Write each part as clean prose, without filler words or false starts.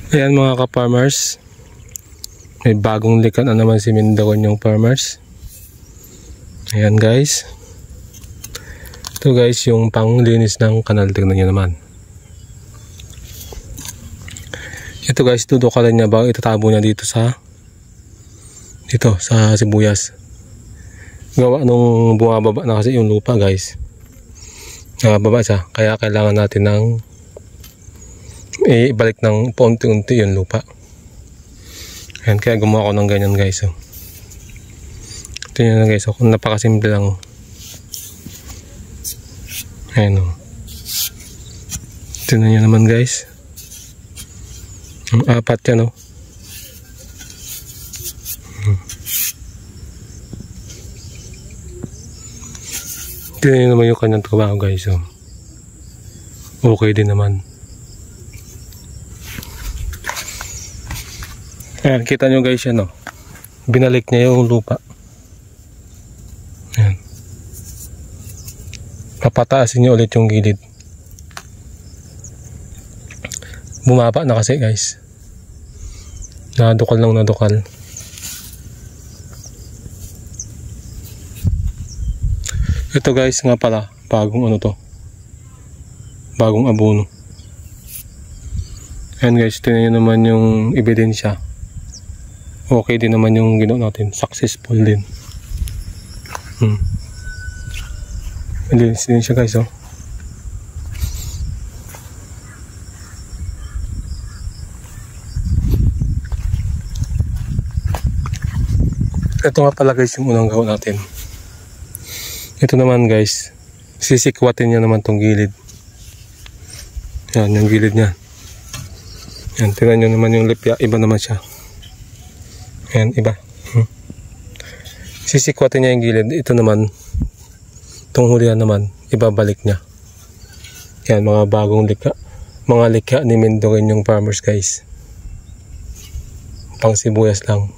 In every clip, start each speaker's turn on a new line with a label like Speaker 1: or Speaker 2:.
Speaker 1: Ayan mga ka-farmers, may bagong likat na naman si Mindogon yung farmers. Ayan guys, ito guys yung panglinis ng kanal. Tignan nyo naman. Ito guys, dudukalan niya bago itatabo niya dito sa sibuyas. Gawa nung bumababa na kasi yung lupa guys, nababa siya, kaya kailangan natin ng ibalik ng paunti-unti yung lupa. Ayan, kaya gumawa ko ng ganyan guys. So, ito yun na guys. So, napakasimple lang. Ayan o. Tignan nyo naman guys. Ang apat yan o. Tignan nyo naman yung kanyang trabaho guys. So, okay din naman. Ayan, kita nyo guys yan o. Binalik niya yung lupa. Ayan. Papataasin niya ulit yung gilid. Bumaba na kasi guys. Nadukal lang nadukal. Ito guys nga pala, bagong ano to. Bagong abono. Ayan guys, tingnan nyo naman yung ebidensya. Okay din naman yung ginawa natin. Successful din. Malinis din siya guys oh. Ito nga pala guys yung unang gawa natin. Ito naman guys, sisikwatin niya naman tong gilid. Yan yung gilid niya. Yan, tingnan nyo naman yung lipya. Iba naman siya. Ayan, iba. Sisikwatin niya yung gilid. Ito naman, itong hulihan naman, ibabalik niya. Yan, mga bagong likha. Mga likha ni Mindogon yung farmers guys. Pang sibuyas lang.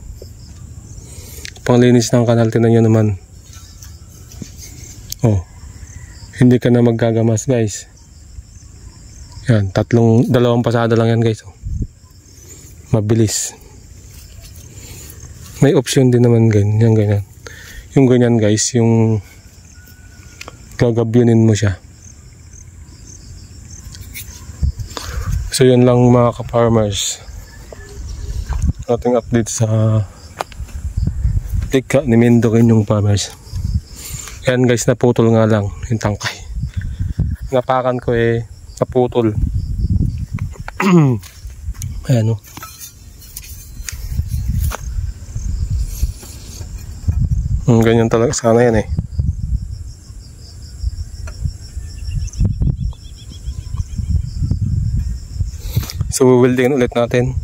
Speaker 1: Panglinis ng kanal, tingnan nyo naman. Oh, hindi ka na maggagamas guys. Yan, dalawang pasada lang yan guys. Oh. Mabilis. May option din naman ganyan. Yung ganyan guys, yung gagabyunin mo siya. So yun lang mga ka-farmers. Ating update sa likha ni Mindogon yung farmers. Ayan guys, naputol nga lang yung tangkay. Napakan ko naputol. Ayan o. Ganyan talaga sana yan So weldingin ulit natin.